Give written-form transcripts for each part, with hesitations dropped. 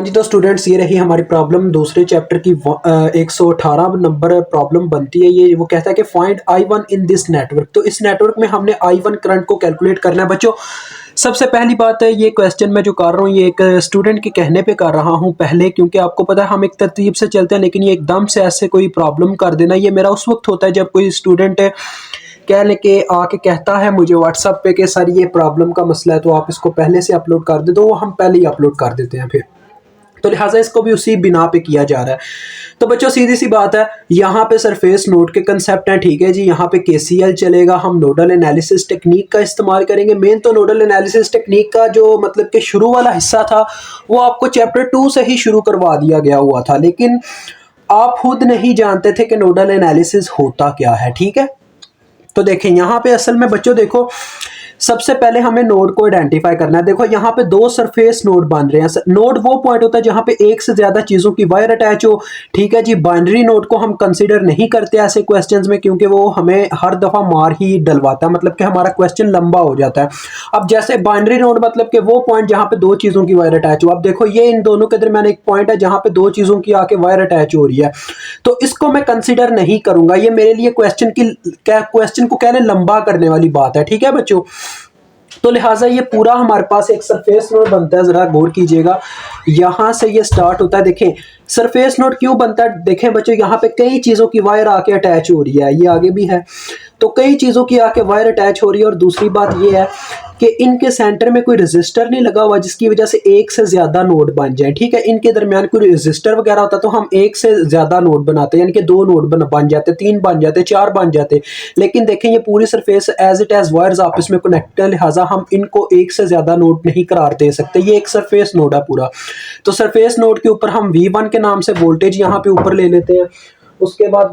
जी तो स्टूडेंट्स ये रही हमारी प्रॉब्लम दूसरे चैप्टर की 118 नंबर प्रॉब्लम बनती है। ये वो कहता है कि find I1 in this network. तो इस नेटवर्क में हमने I1 करंट को कैलकुलेट करना है बच्चों। सबसे पहली बात है, ये क्वेश्चन मैं जो कर रहा हूँ ये एक स्टूडेंट के कहने पे कर रहा हूँ पहले, क्योंकि आपको पता है हम एक तरतीब से चलते हैं, लेकिन ये एकदम से ऐसे कोई प्रॉब्लम कर देना ये मेरा उस वक्त होता है जब कोई स्टूडेंट कह ले के आके कहता है मुझे व्हाट्सएप पे कि सर ये प्रॉब्लम का मसला है तो आप इसको पहले से अपलोड कर दे, तो वो हम पहले ही अपलोड कर देते हैं फिर, तो लिहाजा इसको भी उसी बिना पे किया जा रहा है। तो बच्चों सीधी सी बात है, यहाँ पे सरफेस नोड के कंसेप्ट हैं, ठीक है जी। यहाँ पे KCL चलेगा, हम नोडल एनालिसिस टेक्निक का इस्तेमाल करेंगे। मेन तो नोडल एनालिसिस टेक्निक का जो मतलब कि शुरू वाला हिस्सा था वो आपको चैप्टर 2 से ही शुरू करवा दिया गया हुआ था, लेकिन आप खुद नहीं जानते थे कि नोडल एनालिसिस होता क्या है, ठीक है। तो देखें यहाँ पे असल में बच्चों देखो, सबसे पहले हमें नोड को आइडेंटिफाई करना है। देखो यहाँ पे दो सरफेस नोड बन रहे हैं। नोड वो पॉइंट होता है जहाँ पे एक से ज्यादा चीजों की वायर अटैच हो, ठीक है जी। बाइनरी नोड को हम कंसीडर नहीं करते ऐसे क्वेश्चंस में, क्योंकि वो हमें हर दफा मार ही डलवाता है, मतलब कि हमारा क्वेश्चन लंबा हो जाता है। अब जैसे बाइनरी नोड मतलब कि वो पॉइंट जहाँ पे दो चीजों की वायर अटैच हो। अब देखो ये इन दोनों के दरमियान एक पॉइंट है जहाँ पे दो चीजों की आके वायर अटैच हो रही है, तो इसको मैं कंसिडर नहीं करूंगा। ये मेरे लिए क्वेश्चन को कहने लंबा करने वाली बात है, ठीक है बच्चों। तो लिहाजा ये पूरा हमारे पास एक सरफेस नोड बनता है, जरा गौर कीजिएगा। यहां से ये स्टार्ट होता है। देखें सरफेस नोड क्यों बनता है, देखें बच्चों यहाँ पे कई चीजों की वायर आके अटैच हो रही है, ये आगे भी है, तो कई चीजों की आके वायर अटैच हो रही है। और दूसरी बात ये है कि इनके सेंटर में कोई रेजिस्टर नहीं लगा हुआ जिसकी वजह से एक से ज्यादा नोड बन जाए, ठीक है। इनके दरमियान कोई रेजिस्टर वगैरह होता तो हम एक से ज्यादा नोड बनाते, यानी कि दो नोड बन जाते, तीन बन जाते, चार बन जाते। लेकिन देखें ये पूरी surface as it as wires आपस में कनेक्ट है, लिहाजा हम इनको एक से ज्यादा नोड नहीं करार दे सकते। ये एक सरफेस नोड है पूरा। तो सरफेस नोड के ऊपर हम V1 के नाम से वोल्टेज यहाँ पे ऊपर ले लेते हैं। उसके बाद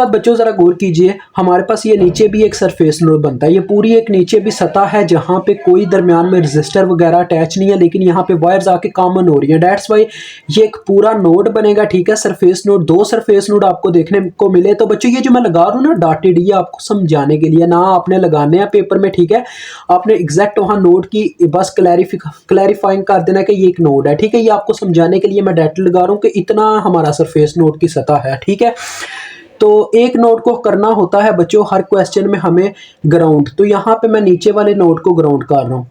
बच्चों जरा गौर कीजिए, हमारे पास ये नीचे भी एक सरफेस नोड बनता है। ये पूरी एक नीचे भी सतह है जहां पे कोई दरमियान में रेजिस्टर वगैरह अटैच नहीं है, लेकिन यहाँ पे वायर्स आके कॉमन हो रही हैं। दैट्स वाई ये एक पूरा नोड बनेगा, ठीक है। सरफेस नोड, दो सरफेस नोड आपको देखने को मिले। तो बच्चों ये जो मैं लगा रहा हूँ ना डॉटेड, ये आपको समझाने के लिए, ना आपने लगाने हैं पेपर में, ठीक है। आपने एग्जैक्ट वहां नोड की बस क्लैरिफाइंग कर देना कि ये एक नोड है, ठीक है। ये आपको समझाने के लिए मैं डॉटेड लगा रहा हूँ कि इतना हमारा सरफेस नोड की सतह है, ठीक है। तो एक नोड को करना होता है बच्चों हर क्वेश्चन में हमें ग्राउंड, तो यहाँ पे मैं नीचे वाले नोड को ग्राउंड कर रहा हूँ।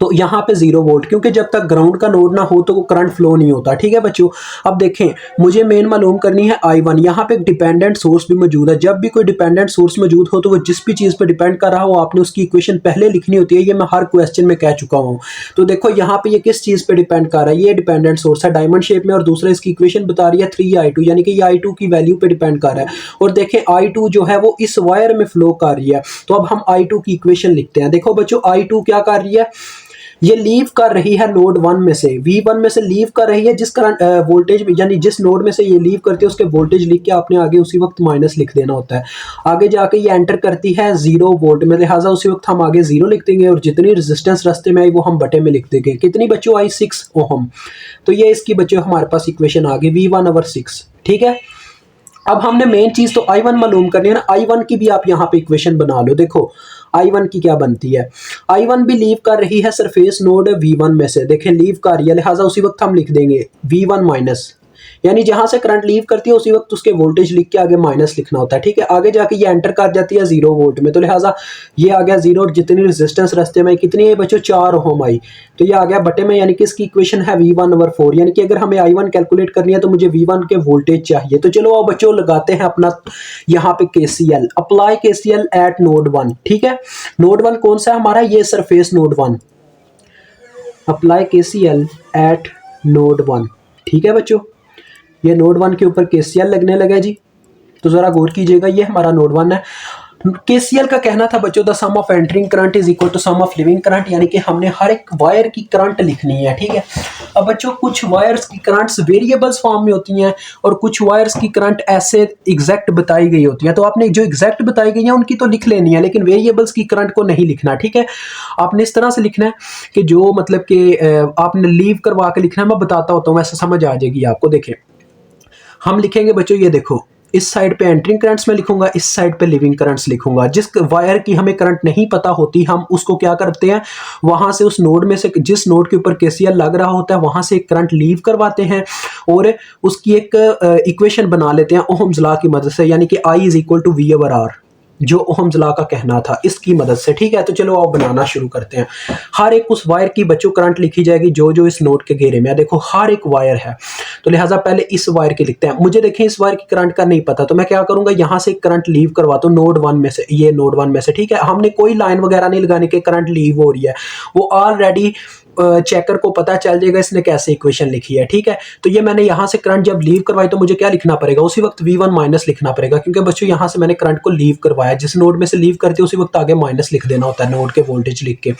तो यहाँ पे 0 वोल्ट, क्योंकि जब तक ग्राउंड का नोड ना हो तो वो करंट फ्लो नहीं होता, ठीक है बच्चों। अब देखें मुझे मेन मालूम करनी है I1। यहाँ पे एक डिपेंडेंट सोर्स भी मौजूद है। जब भी कोई डिपेंडेंट सोर्स मौजूद हो तो वो जिस भी चीज़ पे डिपेंड कर रहा हो आपने उसकी इक्वेशन पहले लिखनी होती है। ये मैं हर क्वेश्चन में कह चुका हूँ। तो देखो यहाँ पे ये किस चीज़ पे डिपेंड कर रहा है, ये डिपेंडेंट सोर्स है डायमंड शेप में, और दूसरा इसकी इक्वेशन बता रही है 3I2, यानी कि ये I2 की वैल्यू पे डिपेंड कर रहा है। और देखें I2 जो है वो इस वायर में फ्लो कर रही है, तो अब हम I2 की इक्वेशन लिखते हैं। देखो बच्चों I2 क्या कर रही है, ये लीव कर रही है नोड 1 में से, V1 में से लीव कर रही है। जिस करंट वोल्टेज यानी जिस नोड में से ये लीव करती है उसके वोल्टेज लिख के आपने आगे उसी वक्त माइनस लिख देना होता है। आगे जाके ये एंटर करती है 0 वोल्ट में, लिहाजा उसी वक्त हम आगे 0 लिख देंगे, और जितनी रेजिस्टेंस रास्ते में आई वो हम बटे में लिख देंगे। कितनी बच्चों आई, 6 ओहम। तो ये इसकी बच्चों हमारे पास इक्वेशन आ गई V1/6, ठीक है। अब हमने मेन चीज तो I1 मालूम करनी है ना, I1 की भी आप यहाँ पे इक्वेशन बना लो। देखो I1 की क्या बनती है, I1 भी लीव कर रही है सरफेस नोड V1 में से, देखें लीव कर रही है, लिहाजा उसी वक्त हम लिख देंगे V1 माइनस, यानी जहां से करंट लीव करती है उसी वक्त उसके वोल्टेज लिख के आगे माइनस लिखना होता है, ठीक है। आगे जाके ये एंटर कर जाती है 0 वोल्ट में, तो लिहाजा ये आ गया 0, और जितनी रेजिस्टेंस रास्ते में कितनी है बच्चों, 4 ओम आई, तो ये आ गया बटे में, यानी कि इसकी इक्वेशन है V1/4। यानी कि अगर हमें I1 कैलकुलेट करनी है तो मुझे V1 के वोल्टेज चाहिए। तो चलो अब बच्चों लगाते हैं अपना यहाँ पे KCL, apply KCL eight node 1, ठीक है। नोड 1 कौन सा है हमारा, ये surface node 1। Apply KCL eight node 1, ठीक है बच्चों। ये नोड 1 के ऊपर KCL लगने लगा जी। तो जरा गौर कीजिएगा, ये हमारा नोड 1 है। KCL का कहना था बच्चों the sum of entering current is equal to sum of leaving current, यानी कि हमने हर एक वायर की करंट लिखनी है, ठीक है। अब बच्चों कुछ वायर्स की करंट्स वेरिएबल्स फॉर्म में होती हैं और कुछ वायर्स की करंट ऐसे एग्जैक्ट बताई गई होती है। तो आपने जो एग्जैक्ट बताई गई है उनकी तो लिख लेनी है, लेकिन वेरिएबल्स की करंट को नहीं लिखना, ठीक है। आपने इस तरह से लिखना है कि जो मतलब कि आपने लीव करवा के लिखना है, मैं बताता होता हूँ, ऐसा समझ आ जाएगी आपको। देखें हम लिखेंगे बच्चों, ये देखो इस साइड पे एंटरिंग करंट्स में लिखूंगा, इस साइड पे लिविंग करंट्स लिखूंगा। जिस वायर की हमें करंट नहीं पता होती हम उसको क्या करते हैं, वहां से उस नोड में से जिस नोड के ऊपर केसीएल लग रहा होता है वहां से एक करंट लीव करवाते हैं और उसकी एक इक्वेशन बना लेते हैं ओहम्स लॉ की मदद से, यानी कि I is equal to V over R, जो ओहम्स लॉ का कहना था, इसकी मदद से। ठीक है, तो चलो आप बनाना शुरू करते हैं। हर एक उस वायर की बच्चों करंट लिखी जाएगी जो जो इस नोड के घेरे में है। देखो हर एक वायर है, तो लिहाजा पहले इस वायर की लिखते हैं। मुझे देखें इस वायर की करंट का नहीं पता, तो मैं क्या करूंगा, यहां से करंट लीव करवाता हूं नोड 1 में से, ये नोड 1 में से। ठीक है, हमने कोई लाइन वगैरह नहीं लगानी कि करंट लीव हो रही है, वो ऑलरेडी चेकर को पता चल जाएगा इसने कैसे इक्वेशन लिखी है। ठीक है, तो ये मैंने यहां से करंट जब लीव करवाई तो मुझे क्या लिखना पड़ेगा, उसी वक्त V1 माइनस लिखना पड़ेगा, क्योंकि बच्चों यहां से मैंने करंट को लीव करवाया, जिस नोड में से लीव करते हैं उसी वक्त आगे माइनस लिख देना होता है नोड के वोल्टेज लिख के।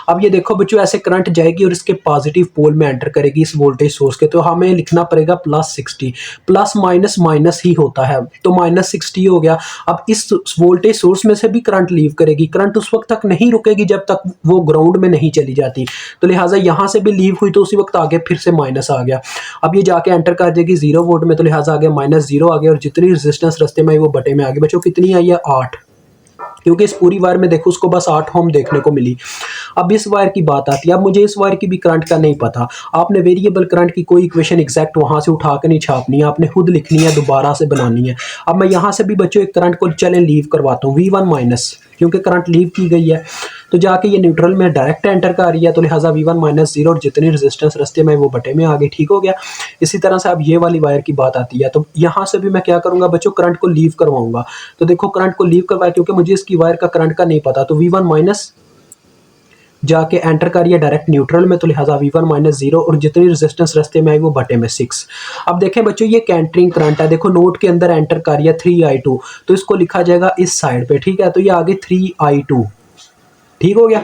अब ये देखो बच्चों ऐसे करंट जाएगी और इसके पॉजिटिव पोल में एंटर करेगी इस वोल्टेज सोर्स के, तो हमें लिखना पड़ेगा +60। प्लस माइनस माइनस ही होता है, तो -60 हो गया। अब इस वोल्टेज सोर्स में से भी करंट लीव करेगी, करंट उस वक्त तक नहीं रुकेगी जब तक वो ग्राउंड में नहीं चली जाती, तो लिहाजा यहां से भी लीव हुई तो उसी वक्त आगे फिर से माइनस आ गया। अब ये जाके एंटर कर जाएगी 0 वोल्ट में, तो लिहाजा आगे -0 आ गया और जितनी रेजिस्टेंस रास्ते में आई वो बटे में आ गई। बच्चों कितनी आई है, 8, क्योंकि इस पूरी वायर में देखो उसको बस 8 ओम देखने को मिली। अब इस वायर की बात आती है, अब मुझे इस वायर की भी करंट का नहीं पता। आपने वेरिएबल करंट की कोई इक्वेशन एग्जैक्ट वहां से उठा के नहीं छापनी है, आपने खुद लिखनी है, दोबारा से बनानी है। अब मैं यहां से भी बच्चों एक करंट को चलें लीव करवाता हूँ, V1 माइनस, क्योंकि करंट लीव की गई है तो जाके ये न्यूट्रल में डायरेक्ट एंटर कर रही है, तो लिहाजा V1 माइनस 0 और जितनी रेजिस्टेंस रास्ते में वो बटे में आ गई। ठीक हो गया। इसी तरह से अब ये वाली वायर की बात आती है, तो यहाँ से भी मैं क्या करूंगा बच्चों, करंट को लीव करवाऊंगा। तो देखो करंट को लीव करवाया, क्योंकि मुझे इसकी वायर का करंट का नहीं पता, तो V1 माइनस जाके एंटर करिए डायरेक्ट न्यूट्रल में, तो लिहाजा V1 माइनस 0 और जितनी रेजिस्टेंस रास्ते में आई वो बटे में 6। अब देखें बच्चों ये कैंटरिंग करंट है, देखो नोड के अंदर एंटर करिए 3I2, तो इसको लिखा जाएगा इस साइड पे। ठीक है, तो ये आगे 3I2। ठीक हो गया।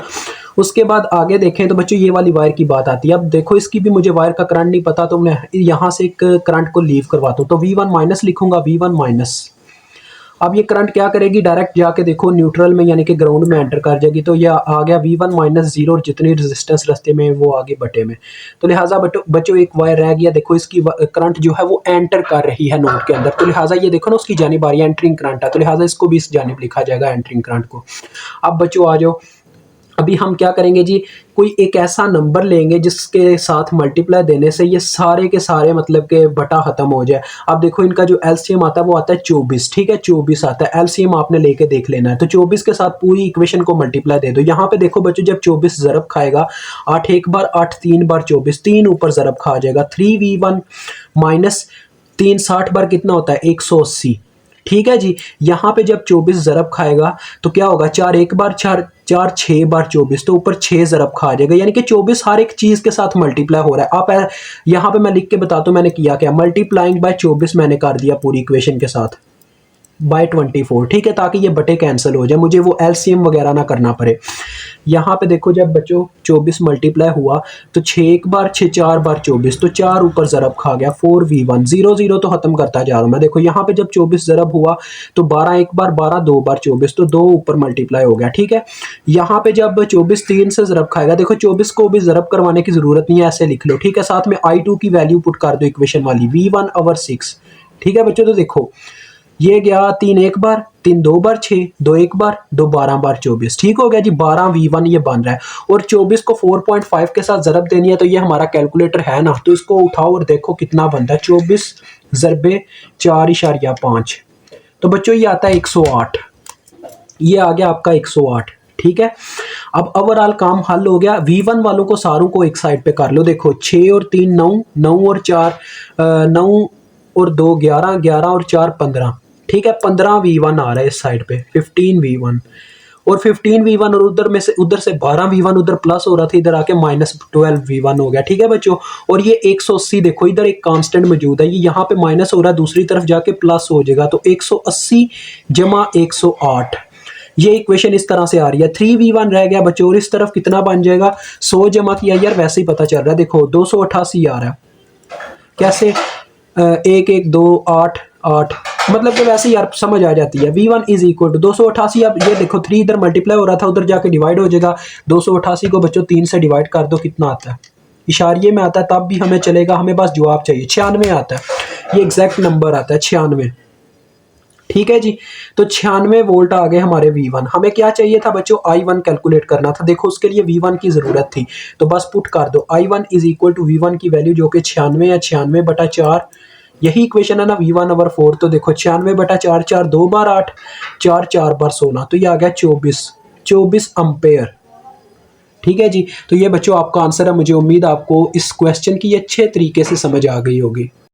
उसके बाद आगे देखें तो बच्चों ये वाली वायर की बात आती है। अब देखो इसकी भी मुझे वायर का करंट नहीं पता, तो मैं यहाँ से एक करंट को लीव करवाता हूँ, तो V1 माइनस लिखूंगा, V1 माइनस। अब ये करंट क्या करेगी, डायरेक्ट जाके देखो न्यूट्रल में यानी कि ग्राउंड में एंटर कर जाएगी, तो यह आ गया V1 माइनस 0 और जितनी रेजिस्टेंस रास्ते में वो आगे बटे में। तो लिहाजा बच्चों एक वायर रह गया, देखो इसकी करंट जो है वो एंटर कर रही है नोड के अंदर, तो लिहाजा ये देखो ना उसकी जानिब आ रही है, एंटरिंग करंट है, तो लिहाजा इसको भी इस जानिब लिखा जाएगा एंटरिंग करंट को। अब बच्चों आ जाओ, अभी हम क्या करेंगे जी, कोई एक ऐसा नंबर लेंगे जिसके साथ मल्टीप्लाई देने से ये सारे के सारे मतलब के बटा खत्म हो जाए। अब देखो इनका जो एलसीएम आता है वो आता है 24। ठीक है, 24 आता है, एलसीएम आपने लेके देख लेना है, तो 24 के साथ पूरी इक्वेशन को मल्टीप्लाई दे दो। यहाँ पे देखो बच्चों जब 24 ज़रब खाएगा, 8 एक बार, 8 3 बार 24, 3 ऊपर ज़रब खा जाएगा, 3V1 माइनस 3 60 बार कितना होता है, 180। ठीक है जी, यहाँ पे जब 24 ज़रब खाएगा तो क्या होगा, 4 एक बार, 4 4 6 बार 24, तो ऊपर 6 ज़रब खा जाएगा, यानी कि 24 हर एक चीज़ के साथ मल्टीप्लाई हो रहा है। आप यहाँ पे मैं लिख के बताता हूँ मैंने किया क्या, मल्टीप्लाइंग बाय 24 मैंने कर दिया पूरी इक्वेशन के साथ बाय 24। ठीक है, ताकि ये बटे कैंसिल हो जाए, मुझे वो एलसीएम वगैरह ना करना पड़े। यहाँ पे देखो जब बच्चों 24 मल्टीप्लाई हुआ तो 6 एक बार, 6 4 बार 24, तो 4 ऊपर ज़रब खा गया, 4V1 0 0 तो खत्म करता जा रहा हूँ मैं। देखो यहाँ पे जब 24 ज़रब हुआ तो 12 एक बार, 12 2 बार 24, तो 2 ऊपर मल्टीप्लाई हो गया। ठीक है, यहाँ पे जब 24 3 से ज़रब खाएगा, देखो 24 को भी ज़रब करवाने की ज़रूरत नहीं है, ऐसे लिख लो। ठीक है, साथ में I2 की वैल्यू पुट कर दो इक्वेशन वाली, V1 ओवर 6। ठीक है बच्चों, तो देखो ये गया 3 एक बार, 3 2 बार 6, 2 एक बार, 2 12 बार 24। ठीक हो गया जी, 12V1 ये बन रहा है, और 24 को 4.5 के साथ ज़रब देनी है, तो ये हमारा कैलकुलेटर है ना, तो इसको उठाओ और देखो कितना बनता है, 24 ज़रबे 4.5, तो बच्चों ये आता है 108। ये आ गया आपका 108। ठीक है, अब ओवरऑल काम हल हो गया। V1 वालों को सारों को एक साइड पे कर लो, देखो 6 और 3 9, 9 और 4 9 और 2 11, 11 और 4 15। ठीक है, 15V1 आ रहा है इस साइड पे, 15V1 और 15V1, और उधर से 12V1 उधर प्लस हो रहा था, इधर आके -12V1 हो गया। ठीक है बच्चों, और ये 180 देखो इधर एक कांस्टेंट मौजूद है, ये यहाँ पे माइनस हो रहा है, दूसरी तरफ जाके प्लस हो जाएगा, तो 180 जमा 108, ये इक्वेशन इस तरह से आ रही है। 3V1 रह गया बच्चों, और इस तरफ कितना बन जाएगा, 100 जमा किया यार, वैसे ही पता चल रहा है, देखो 288 आ रहा है। कैसे, 1 1 2 8 8, मतलब कि वैसे यार समझ आ जाती है। V1 is equal to 288। अब ये देखो 3 इधर मल्टीप्लाई हो रहा था, उधर जाके डिवाइड हो जाएगा, 288 को बच्चों 3 से डिवाइड कर दो, कितना आता है, इशारिये में आता है तब भी हमें चलेगा, हमें बस जवाब चाहिए, 96 आता है, ये एग्जैक्ट नंबर आता है 96। ठीक है जी। तो 96 वोल्ट आ गए हमारे V1। हमें क्या चाहिए था बच्चों, I1 कैलकुलेट करना था। देखो उसके लिए V1 की ज़रूरत थी, तो बस पुट कर दो I1 is equal to V1 की वैल्यू जो कि 96 है, 96/4। यही इक्वेशन है ना V1/4। तो देखो 96/4, 4 2 बार 8, 4 4 बार 16, तो ये आ गया 24 अम्पेयर। ठीक है जी। तो ये बच्चों आपका आंसर है। मुझे उम्मीद आपको इस क्वेश्चन की अच्छे तरीके से समझ आ गई होगी।